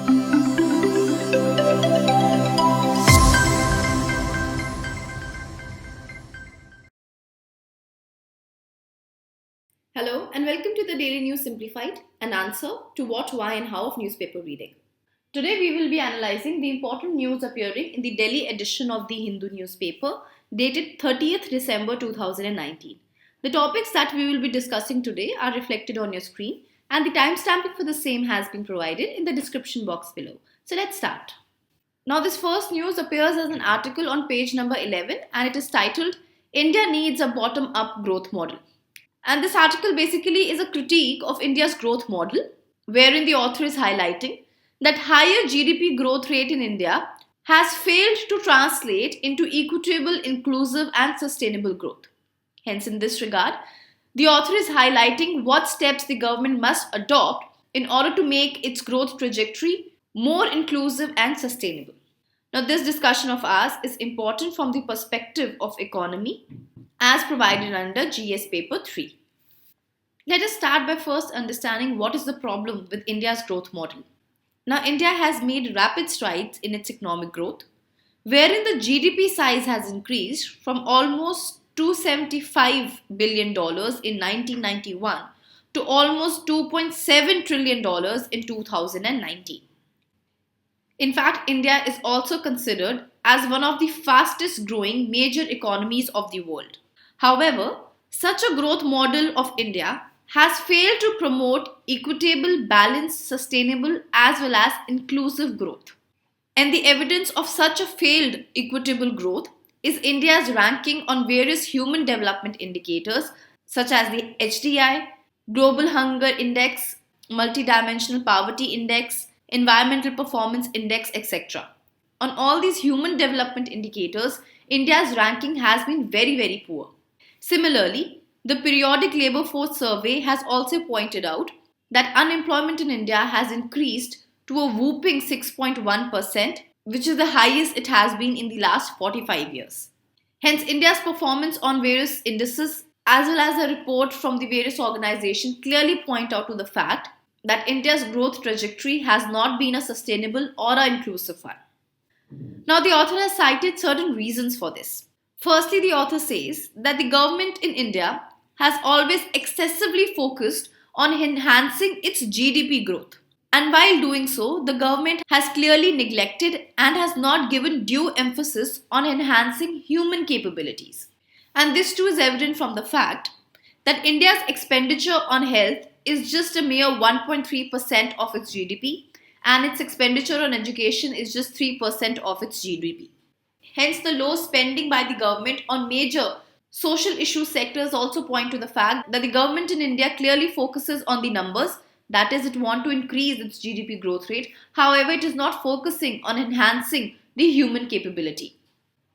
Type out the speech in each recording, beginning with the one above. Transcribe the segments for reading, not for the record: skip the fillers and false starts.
Hello and welcome to the Daily News Simplified, an answer to what, why and how of newspaper reading. Today we will be analysing the important news appearing in the Delhi edition of the Hindu newspaper dated 30th December 2019. The topics that we will be discussing today are reflected on your screen and the timestamping for the same has been provided in the description box below. So let's start. Now this first news appears as an article on page number 11 and it is titled India Needs a Bottom-Up Growth Model. And this article basically is a critique of India's growth model, wherein the author is highlighting that higher GDP growth rate in India has failed to translate into equitable, inclusive and sustainable growth. Hence, in this regard, the author is highlighting what steps the government must adopt in order to make its growth trajectory more inclusive and sustainable. Now, this discussion of ours is important from the perspective of economy as provided under GS paper 3. Let us start by first understanding what is the problem with India's growth model. Now, India has made rapid strides in its economic growth, wherein the GDP size has increased from almost $275 billion in 1991 to almost $2.7 trillion in 2019. In fact, India is also considered as one of the fastest growing major economies of the world. However, such a growth model of India has failed to promote equitable, balanced, sustainable as well as inclusive growth. And the evidence of such a failed equitable growth is India's ranking on various human development indicators such as the HDI, Global Hunger Index, Multidimensional Poverty Index, Environmental Performance Index, etc. On all these human development indicators, India's ranking has been very poor. Similarly, the Periodic Labour Force Survey has also pointed out that unemployment in India has increased to a whopping 6.1%, which is the highest it has been in the last 45 years. Hence, India's performance on various indices as well as a report from the various organizations clearly point out to the fact that India's growth trajectory has not been a sustainable or an inclusive one. Now, the author has cited certain reasons for this. Firstly, the author says that the government in India has always excessively focused on enhancing its GDP growth. And while doing so, the government has clearly neglected and has not given due emphasis on enhancing human capabilities. And this too is evident from the fact that India's expenditure on health is just a mere 1.3% of its GDP and its expenditure on education is just 3% of its GDP. Hence, the low spending by the government on major social issue sectors also point to the fact that the government in India clearly focuses on the numbers, that is, it wants to increase its GDP growth rate. However, it is not focusing on enhancing the human capability.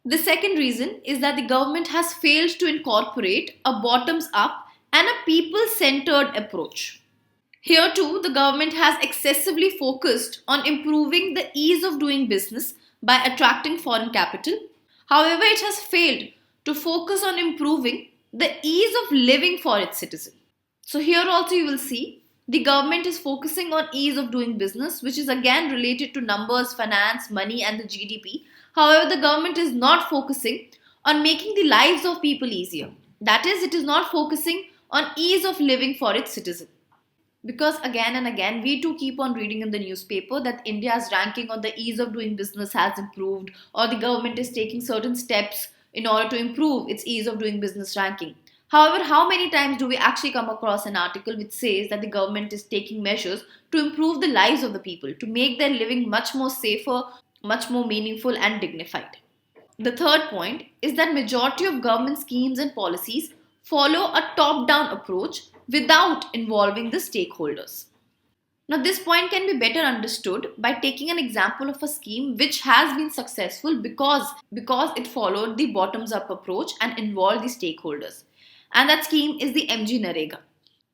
The second reason is that the government has failed to incorporate a bottoms-up and a people-centered approach. Here too, the government has excessively focused on improving the ease of doing business by attracting foreign capital. However, it has failed to focus on improving the ease of living for its citizens. So here also you will see the government is focusing on ease of doing business, which is again related to numbers, finance, money and the GDP. However, the government is not focusing on making the lives of people easier. That is, it is not focusing on ease of living for its citizens. Because again and again, we too keep on reading in the newspaper that India's ranking on the ease of doing business has improved or the government is taking certain steps in order to improve its ease of doing business ranking. However, how many times do we actually come across an article which says that the government is taking measures to improve the lives of the people, to make their living much more safer, much more meaningful and dignified? The third point is that majority of government schemes and policies follow a top-down approach without involving the stakeholders. Now, this point can be better understood by taking an example of a scheme which has been successful because it followed the bottoms-up approach and involved the stakeholders. And that scheme is the MG Narega.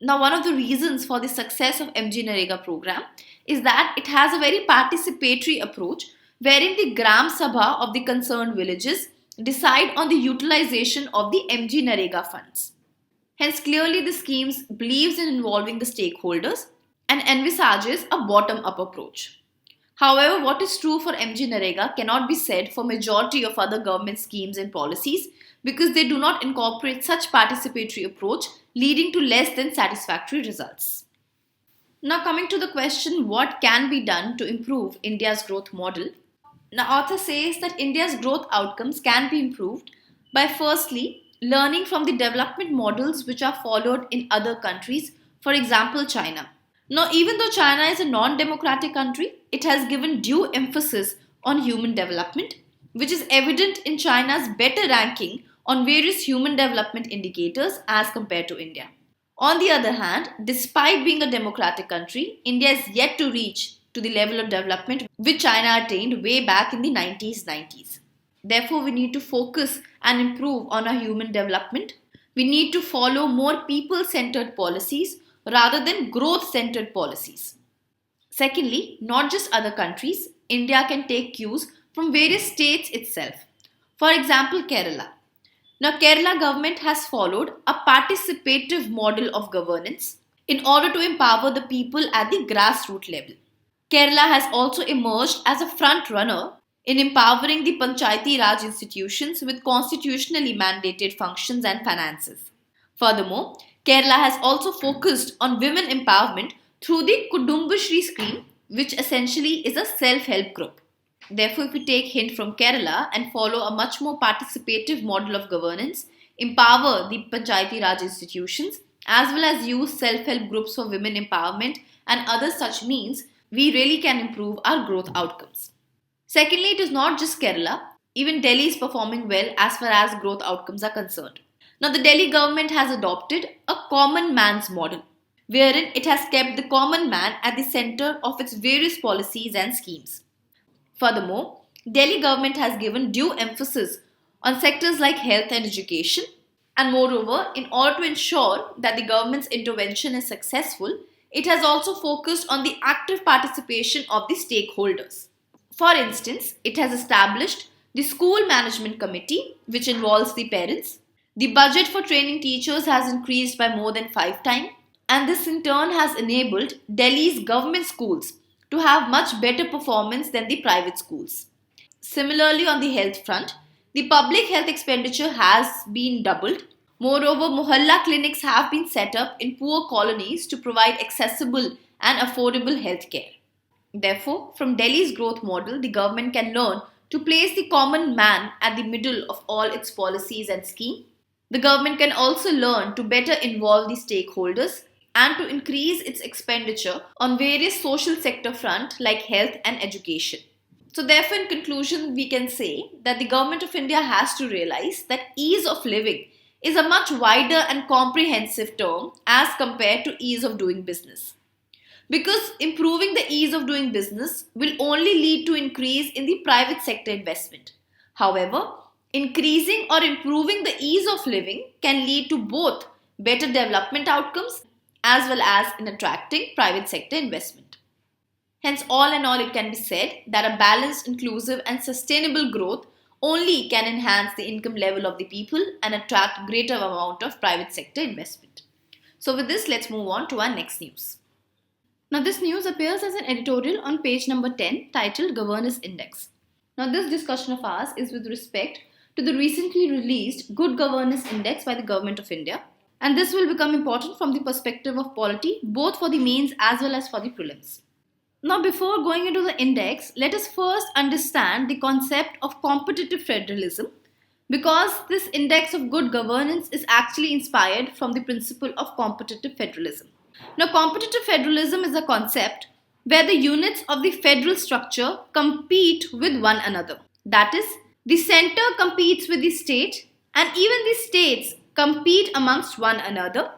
Now, one of the reasons for the success of MG Narega program is that it has a very participatory approach wherein the Gram Sabha of the concerned villages decide on the utilization of the MG Narega funds. Hence, clearly the schemes believes in involving the stakeholders and envisages a bottom-up approach. However, what is true for MG Narega cannot be said for majority of other government schemes and policies because they do not incorporate such participatory approach, leading to less than satisfactory results. Now coming to the question, what can be done to improve India's growth model? Now author says that India's growth outcomes can be improved by firstly learning from the development models which are followed in other countries, for example China. Now even though China is a non-democratic country, it has given due emphasis on human development, which is evident in China's better ranking on various human development indicators as compared to India. On the other hand, despite being a democratic country, India is yet to reach to the level of development which China attained way back in the 90s. Therefore, we need to focus and improve on our human development. We need to follow more people-centered policies rather than growth-centered policies. Secondly, not just other countries, India can take cues from various states itself. For example, Kerala. Now, Kerala government has followed a participative model of governance in order to empower the people at the grassroots level. Kerala has also emerged as a front runner in empowering the Panchayati Raj institutions with constitutionally mandated functions and finances. Furthermore, Kerala has also focused on women empowerment through the Kudumbashri scheme, which essentially is a self-help group. Therefore, if we take hint from Kerala and follow a much more participative model of governance, empower the Panchayati Raj institutions, as well as use self-help groups for women empowerment and other such means, we really can improve our growth outcomes. Secondly, it is not just Kerala. Even Delhi is performing well as far as growth outcomes are concerned. Now, the Delhi government has adopted a common man's model, wherein it has kept the common man at the center of its various policies and schemes. Furthermore, Delhi government has given due emphasis on sectors like health and education, and moreover, in order to ensure that the government's intervention is successful, it has also focused on the active participation of the stakeholders. For instance, it has established the School Management Committee, which involves the parents. The budget for training teachers has increased by more than 5 times, and this in turn has enabled Delhi's government schools to have much better performance than the private schools. Similarly, on the health front, the public health expenditure has been doubled. Moreover, mohalla clinics have been set up in poor colonies to provide accessible and affordable health care. Therefore, from Delhi's growth model, the government can learn to place the common man at the middle of all its policies and schemes. The government can also learn to better involve the stakeholders and to increase its expenditure on various social sector front like health and education. So therefore, in conclusion, we can say that the government of India has to realize that ease of living is a much wider and comprehensive term as compared to ease of doing business. Because improving the ease of doing business will only lead to increase in the private sector investment. However, increasing or improving the ease of living can lead to both better development outcomes as well as in attracting private sector investment. Hence, all in all, it can be said that a balanced, inclusive and sustainable growth only can enhance the income level of the people and attract greater amount of private sector investment. So with this, let's move on to our next news. Now, this news appears as an editorial on page number 10 titled Governance Index. Now, this discussion of ours is with respect to the recently released Good Governance Index by the Government of India. And this will become important from the perspective of polity, both for the mains as well as for the prelims. Now, before going into the index, let us first understand the concept of competitive federalism, because this index of good governance is actually inspired from the principle of competitive federalism. Now, competitive federalism is a concept where the units of the federal structure compete with one another. That is, the center competes with the state and even the states compete amongst one another.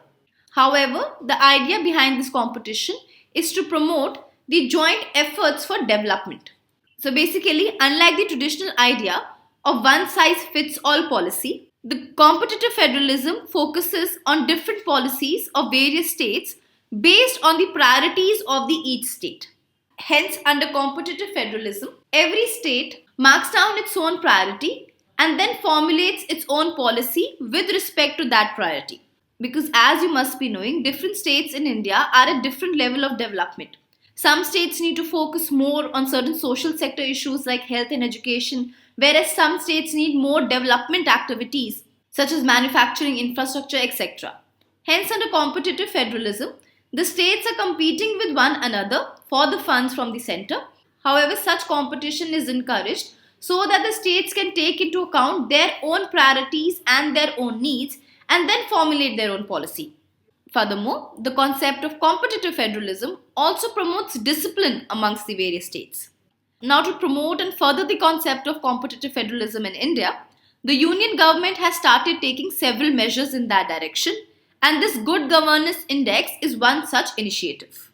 However, the idea behind this competition is to promote the joint efforts for development. So basically, unlike the traditional idea of one-size-fits-all policy, the competitive federalism focuses on different policies of various states based on the priorities of the each state. Hence, under competitive federalism, every state marks down its own priority and then formulates its own policy with respect to that priority. Because as you must be knowing, different states in India are at different level of development. Some states need to focus more on certain social sector issues like health and education, whereas some states need more development activities such as manufacturing, infrastructure, etc. Hence, under competitive federalism, the states are competing with one another for the funds from the center. However, such competition is encouraged so that the states can take into account their own priorities and their own needs and then formulate their own policy. Furthermore, the concept of competitive federalism also promotes discipline amongst the various states. Now, to promote and further the concept of competitive federalism in India, the union government has started taking several measures in that direction, and this Good Governance Index is one such initiative.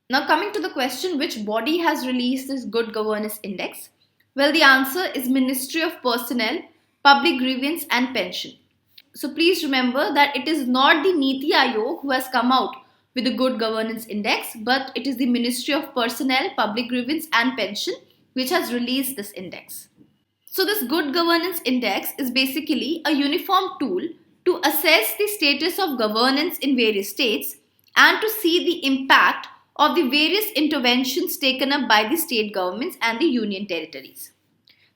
Now, coming to the question, which body has released this Good Governance Index? Well, the answer is Ministry of Personnel, Public Grievance and Pension. So please remember that it is not the Niti Aayog who has come out with the Good Governance Index, but it is the Ministry of Personnel, Public Grievance and Pension which has released this index. So this Good Governance Index is basically a uniform tool to assess the status of governance in various states and to see the impact of the various interventions taken up by the state governments and the union territories.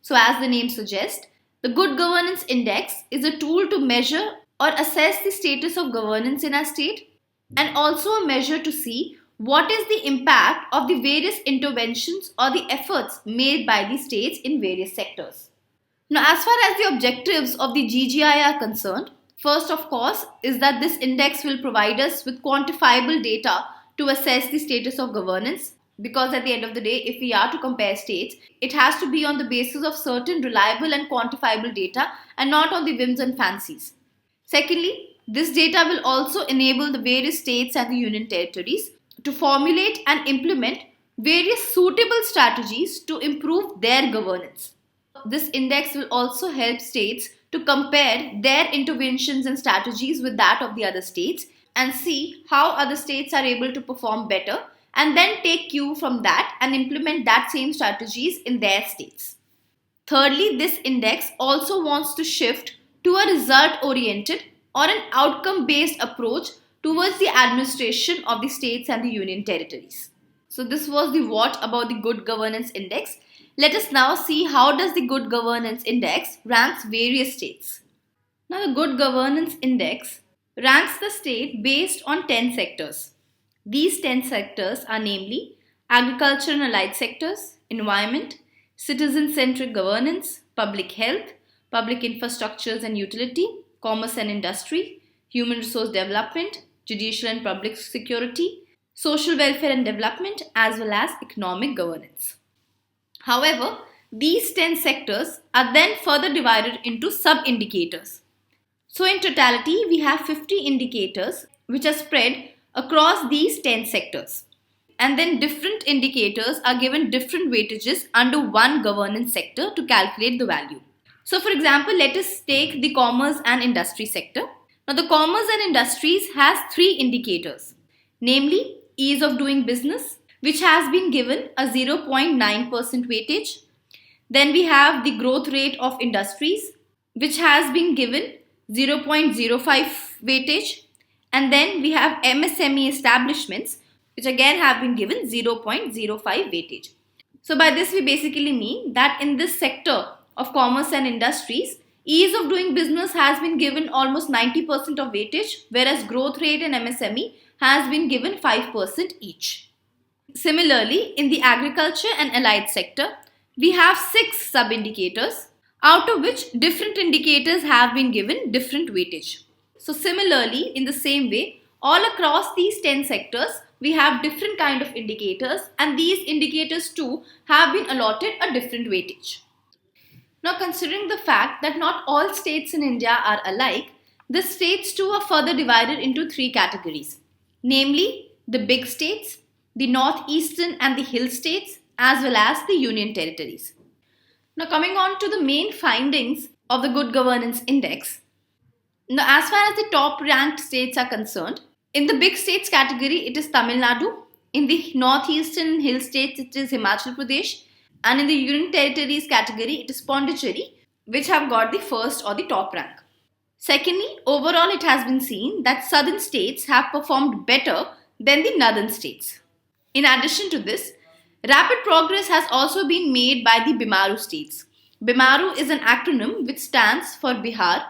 So as the name suggests, the Good Governance Index is a tool to measure or assess the status of governance in a state and also a measure to see what is the impact of the various interventions or the efforts made by the states in various sectors. Now, as far as the objectives of the GGI are concerned, first of course is that this index will provide us with quantifiable data to assess the status of governance, because at the end of the day, if we are to compare states, it has to be on the basis of certain reliable and quantifiable data and not on the whims and fancies. Secondly, this data will also enable the various states and the union territories to formulate and implement various suitable strategies to improve their governance. This index will also help states to compare their interventions and strategies with that of the other states and see how other states are able to perform better and then take cue from that and implement that same strategies in their states. Thirdly, this index also wants to shift to a result-oriented or an outcome-based approach towards the administration of the states and the union territories. So this was the what about the Good Governance Index. Let us now see how does the Good Governance Index ranks various states. Now the Good Governance Index ranks the state based on 10 sectors. These 10 sectors are namely agriculture and allied sectors, environment, citizen-centric governance, public health, public infrastructures and utility, commerce and industry, human resource development, judicial and public security, social welfare and development, as well as economic governance. However, these 10 sectors are then further divided into sub-indicators. So in totality, we have 50 indicators which are spread across these 10 sectors. And then different indicators are given different weightages under one governance sector to calculate the value. So for example, let us take the commerce and industry sector. Now the commerce and industries has 3 indicators, namely ease of doing business, which has been given a 0.9% weightage. Then we have the growth rate of industries, which has been given 0.05 weightage. And then we have MSME establishments, which again have been given 0.05 weightage. So by this we basically mean that in this sector of commerce and industries, ease of doing business has been given almost 90% of weightage, whereas growth rate and MSME has been given 5% each. Similarly, in the agriculture and allied sector, we have 6 sub-indicators, out of which different indicators have been given different weightage. So similarly, in the same way, all across these 10 sectors, we have different kind of indicators, and these indicators too have been allotted a different weightage. Now considering the fact that not all states in India are alike, the states too are further divided into 3 categories, namely the big states, the northeastern and the hill states, as well as the union territories. Now coming on to the main findings of the Good Governance Index. Now as far as the top ranked states are concerned, in the big states category it is Tamil Nadu, in the northeastern and hill states it is Himachal Pradesh, and in the union territories category it is Pondicherry, which have got the first or the top rank. Secondly, overall it has been seen that southern states have performed better than the northern states. In addition to this, rapid progress has also been made by the Bimaru states. Bimaru is an acronym which stands for Bihar,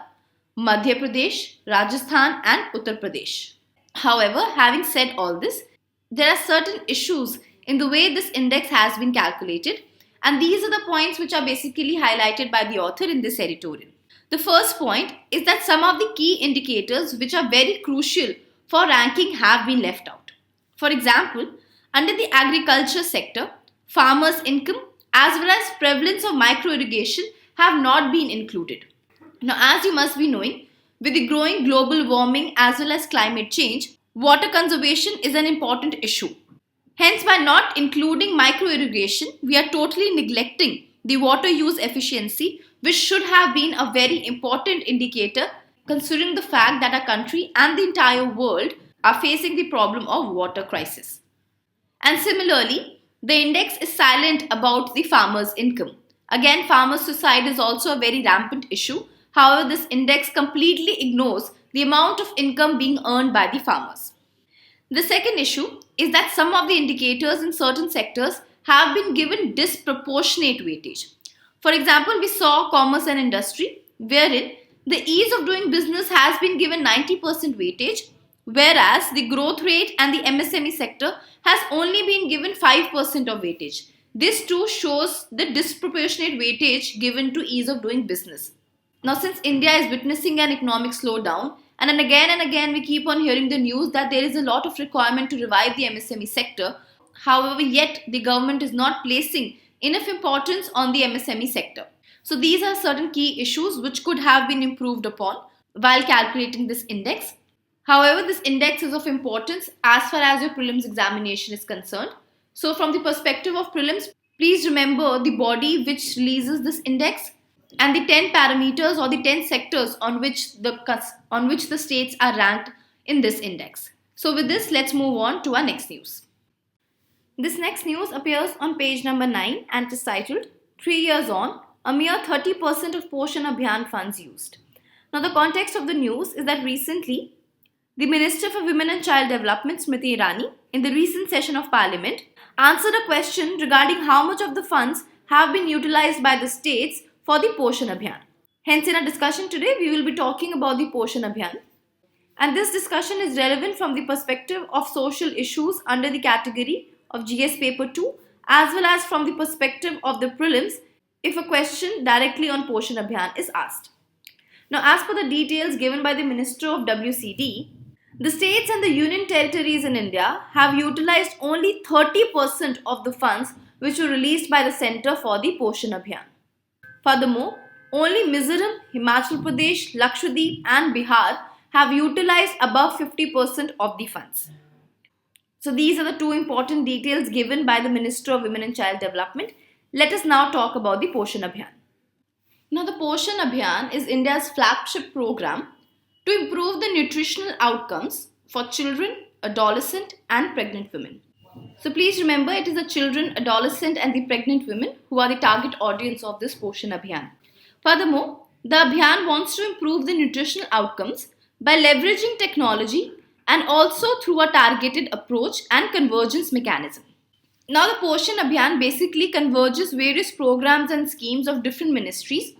Madhya Pradesh, Rajasthan and Uttar Pradesh. However, having said all this, there are certain issues in the way this index has been calculated, and these are the points which are basically highlighted by the author in this editorial. The first point is that some of the key indicators which are very crucial for ranking have been left out. For example, under the agriculture sector, farmers' income as well as prevalence of micro irrigation have not been included. Now, as you must be knowing, with the growing global warming as well as climate change, water conservation is an important issue. Hence, by not including micro irrigation, we are totally neglecting the water use efficiency, which should have been a very important indicator considering the fact that our country and the entire world are facing the problem of water crisis. And similarly, the index is silent about the farmers' income. Again, farmers' suicide is also a very rampant issue. However, this index completely ignores the amount of income being earned by the farmers. The second issue is that some of the indicators in certain sectors have been given disproportionate weightage. For example, we saw commerce and industry, wherein the ease of doing business has been given 90% weightage, whereas the growth rate and the MSME sector has only been given 5% of weightage. This too shows the disproportionate weightage given to ease of doing business. Now, since India is witnessing an economic slowdown, and again we keep on hearing the news that there is a lot of requirement to revive the MSME sector. However, yet the government is not placing enough importance on the MSME sector. So these are certain key issues which could have been improved upon while calculating this index. However, this index is of importance as far as your prelims examination is concerned. So from the perspective of prelims, please remember the body which releases this index and the 10 parameters or the 10 sectors on which the states are ranked in this index. So with this, let's move on to our next news. This next news appears on page number 9 and it is titled 3 years on, a mere 30% of Poshan Abhiyaan funds used. Now the context of the news is that recently, the Minister for Women and Child Development, Smriti Irani, in the recent session of Parliament, answered a question regarding how much of the funds have been utilized by the states for the Poshan Abhiyaan. Hence, in our discussion today, we will be talking about the Poshan Abhiyaan. And this discussion is relevant from the perspective of social issues under the category of GS Paper 2 as well as from the perspective of the prelims if a question directly on Poshan Abhiyaan is asked. Now, as per the details given by the Minister of WCD, the states and the union territories in India have utilized only 30% of the funds which were released by the Centre for the Poshan Abhiyaan. Furthermore, only Mizoram, Himachal Pradesh, Lakshadweep and Bihar have utilized above 50% of the funds. So these are the two important details given by the Minister of Women and Child Development. Let us now talk about the Poshan Abhiyaan. Now the Poshan Abhiyaan is India's flagship program to improve the nutritional outcomes for children, adolescent and pregnant women. So please remember, it is the children, adolescent and the pregnant women who are the target audience of this Poshan Abhiyaan. Furthermore, the Abhiyaan wants to improve the nutritional outcomes by leveraging technology and also through a targeted approach and convergence mechanism. Now the Poshan Abhiyaan basically converges various programs and schemes of different ministries.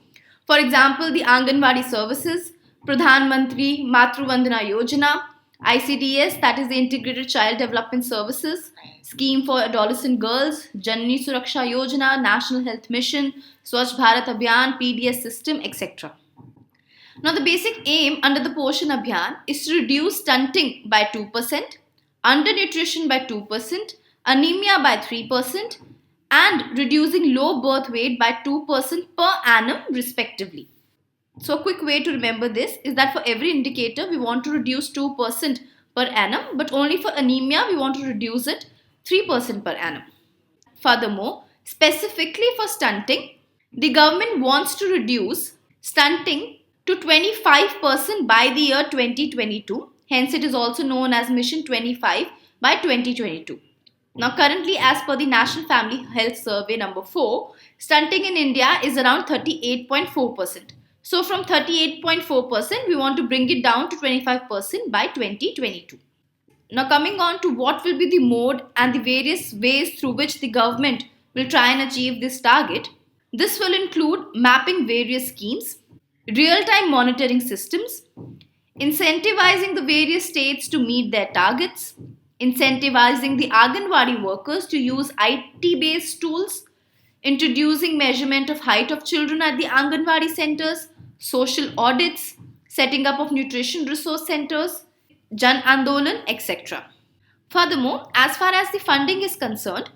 For example, the Anganwadi services, Pradhan Mantri Matru Vandana Yojana, ICDS, that is the Integrated Child Development Services, Scheme for Adolescent Girls, Janani Suraksha Yojana, National Health Mission, Swachh Bharat Abhiyan, PDS system, etc. Now the basic aim under the Poshan Abhiyaan is to reduce stunting by 2%, undernutrition by 2%, anemia by 3%, and reducing low birth weight by 2% per annum respectively. So a quick way to remember this is that for every indicator we want to reduce 2% per annum, but only for anemia we want to reduce it 3% per annum. Furthermore, specifically for stunting, the government wants to reduce stunting to 25% by the year 2022. Hence it is also known as Mission 25 by 2022. Now currently, as per the National Family Health Survey number 4, stunting in India is around 38.4%. So from 38.4%, we want to bring it down to 25% by 2022. Now coming on to what will be the mode and the various ways through which the government will try and achieve this target. This will include mapping various schemes, real-time monitoring systems, incentivizing the various states to meet their targets, incentivizing the Anganwadi workers to use IT-based tools, introducing measurement of height of children at the Anganwadi centers, social audits, setting up of nutrition resource centers, Jan Andolan, etc. Furthermore, as far as the funding is concerned,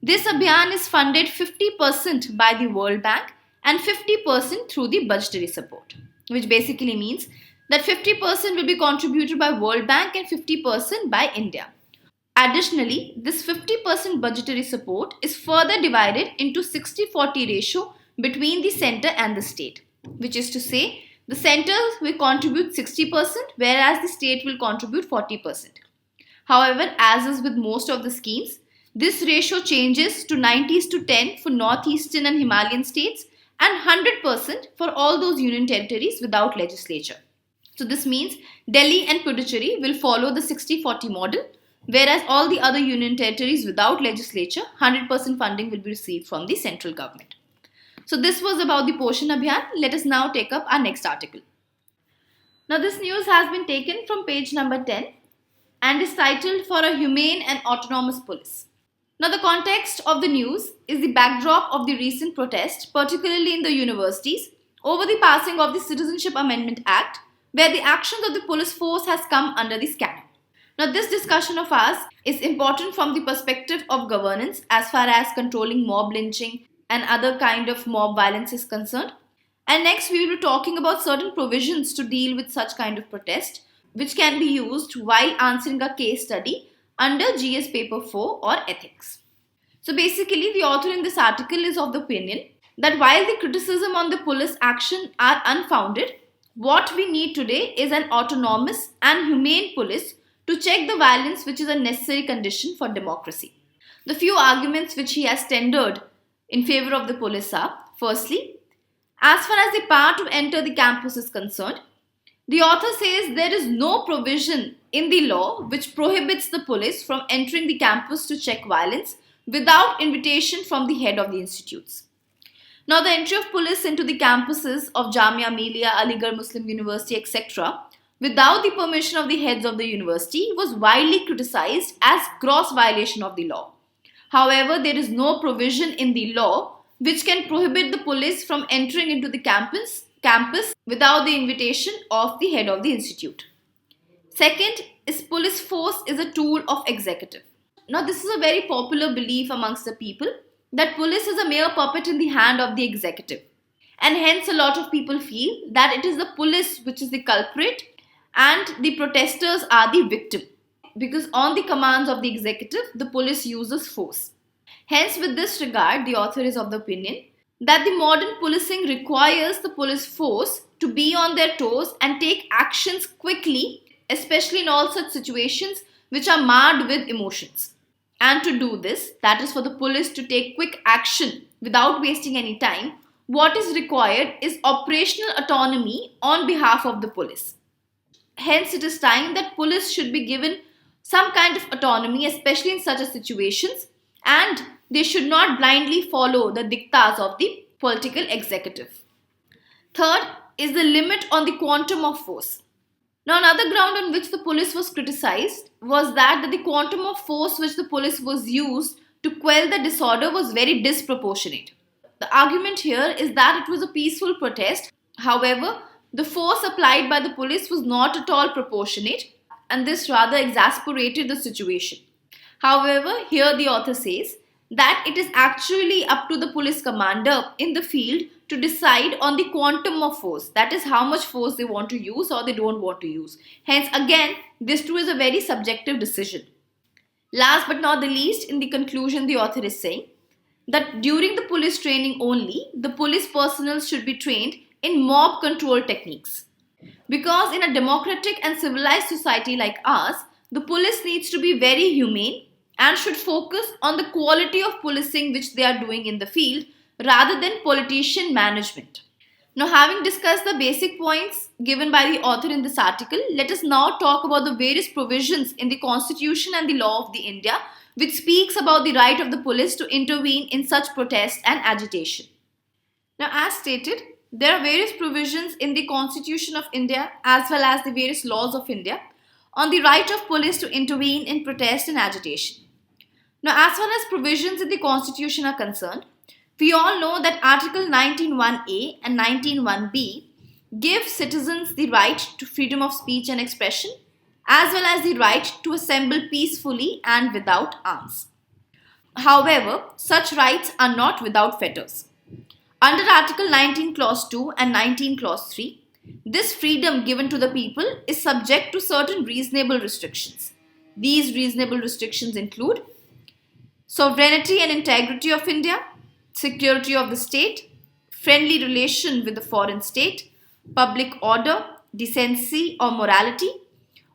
this Abhiyaan is funded 50% by the World Bank and 50% through the budgetary support, which basically means that 50% will be contributed by World Bank and 50% by India. Additionally, this 50% budgetary support is further divided into 60-40 ratio between the center and the state, which is to say the center will contribute 60% whereas the state will contribute 40%. However, as is with most of the schemes, this ratio changes to 90:10 for northeastern and Himalayan states and 100% for all those union territories without legislature. So this means Delhi and Puducherry will follow the 60-40 model, whereas all the other union territories without legislature, 100% funding will be received from the central government. So this was about the Poshan Abhiyaan. Let us now take up our next article. Now this news has been taken from page number 10 and is titled "For a Humane and Autonomous Police." Now the context of the news is the backdrop of the recent protest, particularly in the universities, over the passing of the Citizenship Amendment Act, where the actions of the police force has come under the scanner. Now this discussion of ours is important from the perspective of governance as far as controlling mob lynching and other kind of mob violence is concerned. And next we will be talking about certain provisions to deal with such kind of protest, which can be used while answering a case study under GS paper 4 or ethics. So basically the author in this article is of the opinion that while the criticism on the police action are unfounded, what we need today is an autonomous and humane police to check the violence, which is a necessary condition for democracy. The few arguments which he has tendered in favor of the police are: firstly, as far as the power to enter the campus is concerned, the author says there is no provision in the law which prohibits the police from entering the campus to check violence without invitation from the head of the institutes. Now, the entry of police into the campuses of Jamia Millia, Aligarh Muslim University, etc., without the permission of the heads of the university was widely criticized as gross violation of the law. However, there is no provision in the law which can prohibit the police from entering into the campus without the invitation of the head of the institute. Second is police force is a tool of executive. Now, this is a very popular belief amongst the people that police is a mere puppet in the hand of the executive. And hence a lot of people feel that it is the police which is the culprit and the protesters are the victim. Because on the commands of the executive, the police uses force. Hence, with this regard, the author is of the opinion that the modern policing requires the police force to be on their toes and take actions quickly, especially in all such situations which are marred with emotions. And to do this, that is for the police to take quick action without wasting any time, what is required is operational autonomy on behalf of the police. Hence, it is time that police should be given some kind of autonomy, especially in such situations, and they should not blindly follow the diktats of the political executive. Third is the limit on the quantum of force. Now, another ground on which the police was criticized was that the quantum of force which the police was used to quell the disorder was very disproportionate. The argument here is that it was a peaceful protest. However, the force applied by the police was not at all proportionate, and this rather exasperated the situation. However, here the author says that it is actually up to the police commander in the field to decide on the quantum of force, that is how much force they want to use or they don't want to use. Hence, again, this too is a very subjective decision. Last but not the least, in the conclusion, the author is saying that during the police training only, the police personnel should be trained in mob control techniques. Because in a democratic and civilized society like ours, the police needs to be very humane and should focus on the quality of policing which they are doing in the field rather than politician management. Now, having discussed the basic points given by the author in this article, let us now talk about the various provisions in the Constitution and the law of the India which speaks about the right of the police to intervene in such protest and agitation. Now, as stated, there are various provisions in the Constitution of India as well as the various laws of India on the right of police to intervene in protest and agitation. Now, as far as provisions in the Constitution are concerned, we all know that Article 19(1)(a) and 19(1)(b) give citizens the right to freedom of speech and expression as well as the right to assemble peacefully and without arms. However, such rights are not without fetters. Under Article 19 Clause 2 and 19 Clause 3, this freedom given to the people is subject to certain reasonable restrictions. These reasonable restrictions include sovereignty and integrity of India, security of the state, friendly relation with the foreign state, public order, decency or morality,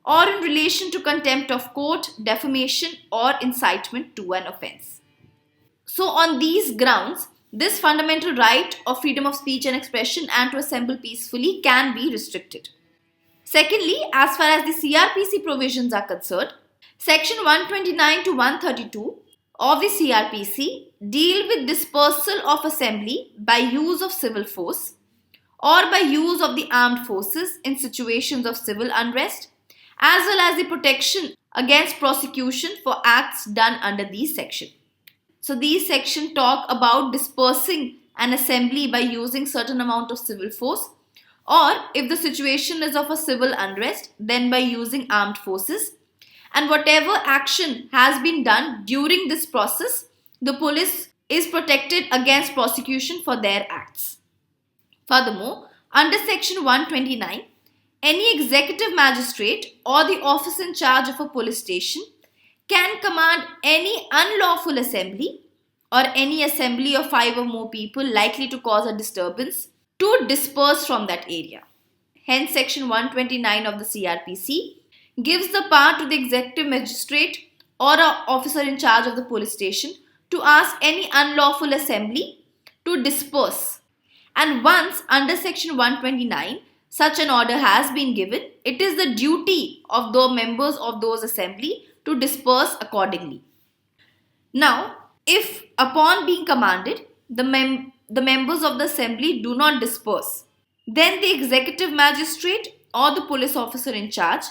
or in relation to contempt of court, defamation or incitement to an offence. So on these grounds, this fundamental right of freedom of speech and expression and to assemble peacefully can be restricted. Secondly, as far as the CRPC provisions are concerned, Section 129 to 132 of the CRPC deal with dispersal of assembly by use of civil force or by use of the armed forces in situations of civil unrest, as well as the protection against prosecution for acts done under these sections. So these sections talk about dispersing an assembly by using certain amount of civil force, or if the situation is of a civil unrest, then by using armed forces. And whatever action has been done during this process, the police is protected against prosecution for their acts. Furthermore, under Section 129, any executive magistrate or the officer in charge of a police station can command any unlawful assembly or any assembly of 5 or more people likely to cause a disturbance to disperse from that area. Hence, Section 129 of the CRPC gives the power to the executive magistrate or an officer in charge of the police station to ask any unlawful assembly to disperse. And once under Section 129, such an order has been given, it is the duty of the members of those assembly to disperse accordingly. Now, if upon being commanded, the members of the assembly do not disperse, then the executive magistrate or the police officer in charge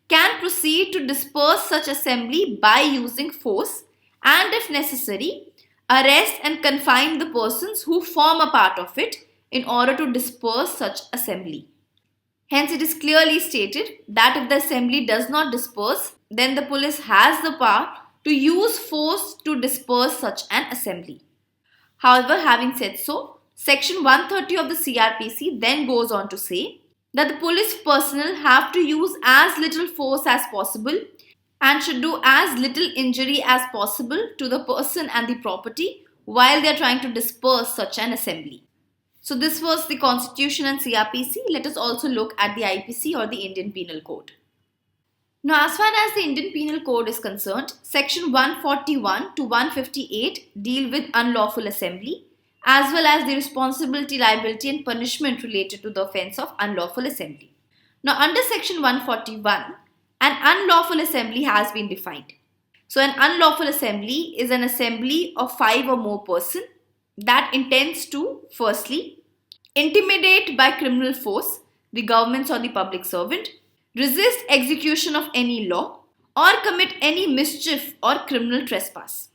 can proceed to disperse such assembly by using force and, if necessary, arrest and confine the persons who form a part of it in order to disperse such assembly. Hence, it is clearly stated that if the assembly does not disperse, then the police has the power to use force to disperse such an assembly. However, having said so, Section 130 of the CRPC then goes on to say that the police personnel have to use as little force as possible and should do as little injury as possible to the person and the property while they are trying to disperse such an assembly. So this was the Constitution and CRPC. Let us also look at the IPC or the Indian Penal Code. Now, as far as the Indian Penal Code is concerned, Section 141 to 158 deal with unlawful assembly as well as the responsibility, liability and punishment related to the offence of unlawful assembly. Now, under Section 141, an unlawful assembly has been defined. So, an unlawful assembly is an assembly of 5 or more persons that intends to, firstly, intimidate by criminal force the governments or the public servant, resist execution of any law, or commit any mischief or criminal trespass.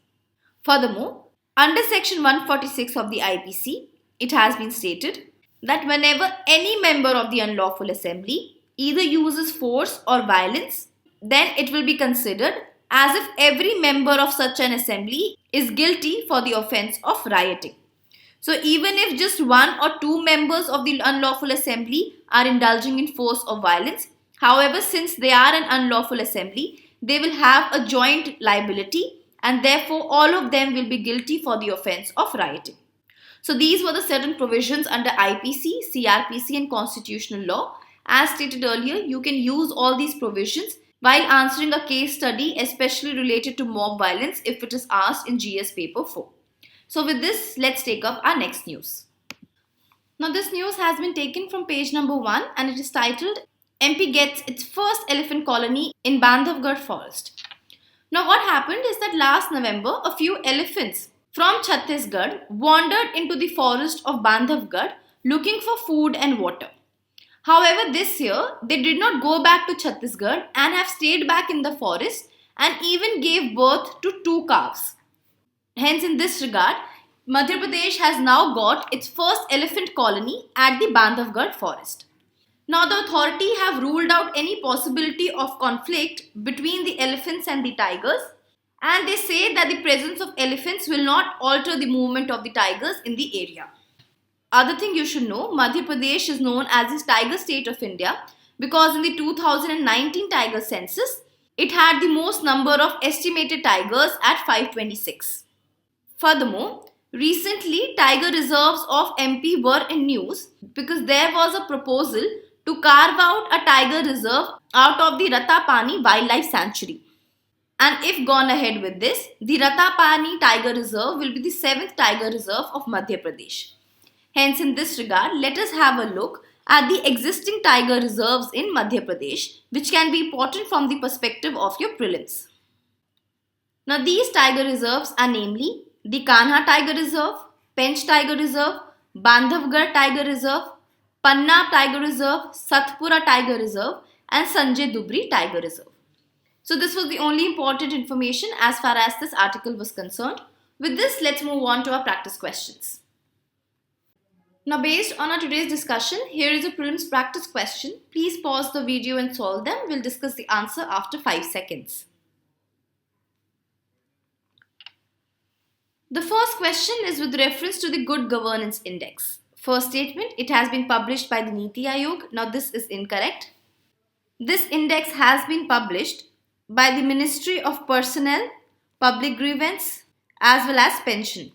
Furthermore, under Section 146 of the IPC, it has been stated that whenever any member of the unlawful assembly either uses force or violence, then it will be considered as if every member of such an assembly is guilty for the offence of rioting. So even if just 1 or 2 members of the unlawful assembly are indulging in force or violence, however, since they are an unlawful assembly, they will have a joint liability and therefore all of them will be guilty for the offence of rioting. So these were the certain provisions under IPC, CRPC and constitutional law. As stated earlier, you can use all these provisions while answering a case study, especially related to mob violence if it is asked in GS paper 4. So with this, let's take up our next news. Now this news has been taken from page number 1 and it is titled MP gets its first elephant colony in Bandhavgarh forest. Now what happened is that last November a few elephants from Chhattisgarh wandered into the forest of Bandhavgarh looking for food and water. However, this year they did not go back to Chhattisgarh and have stayed back in the forest and even gave birth to 2 calves. Hence, in this regard, Madhya Pradesh has now got its first elephant colony at the Bandhavgarh forest. Now, the authority have ruled out any possibility of conflict between the elephants and the tigers, and they say that the presence of elephants will not alter the movement of the tigers in the area. Other thing you should know, Madhya Pradesh is known as the tiger state of India because in the 2019 tiger census, it had the most number of estimated tigers at 526. Furthermore, recently tiger reserves of MP were in news because there was a proposal to carve out a tiger reserve out of the Ratapani Wildlife Sanctuary. And if gone ahead with this, the Ratapani Tiger Reserve will be the 7th tiger reserve of Madhya Pradesh. Hence, in this regard, let us have a look at the existing tiger reserves in Madhya Pradesh, which can be important from the perspective of your prelims. Now, these tiger reserves are namely the Kanha Tiger Reserve, Pench Tiger Reserve, Bandhavgarh Tiger Reserve, Panna Tiger Reserve, Satpura Tiger Reserve, and Sanjay Dubri Tiger Reserve. So, this was the only important information as far as this article was concerned. With this, let's move on to our practice questions. Now, based on our today's discussion, here is a prelims practice question. Please pause the video and solve them. We'll discuss the answer after 5 seconds. The first question is with reference to the Good Governance Index. First statement, it has been published by the Niti Aayog. Now, this is incorrect. This index has been published by the Ministry of Personnel, Public Grievance, as well as Pension.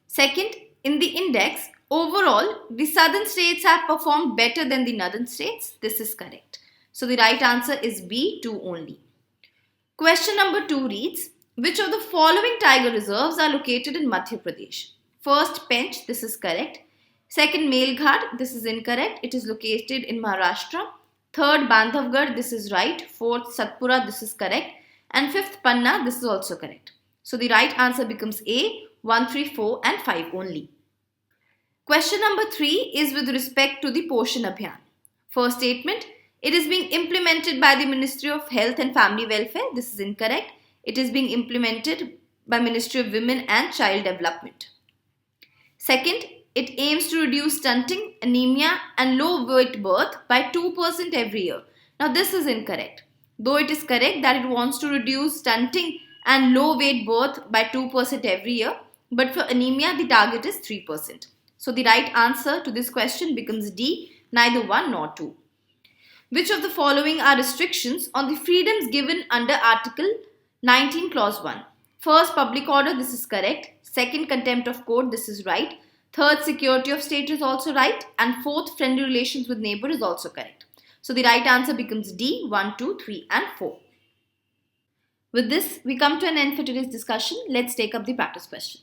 Second, in the index, overall, the southern states have performed better than the northern states. This is correct. So, the right answer is B, 2 only. Question number 2 reads, which of the following tiger reserves are located in Madhya Pradesh? First, Pench, this is correct. Second, Melghat, this is incorrect. It is located in Maharashtra. Third, Bandhavgarh, this is right. Fourth, Satpura, this is correct. And fifth, Panna, this is also correct. So, the right answer becomes A, 1, 3, 4 and 5 only. Question number 3 is with respect to the Poshan Abhiyaan. First statement, it is being implemented by the Ministry of Health and Family Welfare. This is incorrect. It is being implemented by Ministry of Women and Child Development. Second, it aims to reduce stunting, anemia and low weight birth by 2% every year. Now this is incorrect. Though it is correct that it wants to reduce stunting and low weight birth by 2% every year, but for anemia the target is 3%. So the right answer to this question becomes D, neither 1 nor 2. Which of the following are restrictions on the freedoms given under Article 19 Clause 1? First, public order, this is correct. Second, contempt of court, this is right. Third, security of state is also right. And fourth, friendly relations with neighbor is also correct. So the right answer becomes D, 1, 2, 3 and 4. With this, we come to an end for today's discussion. Let's take up the practice question.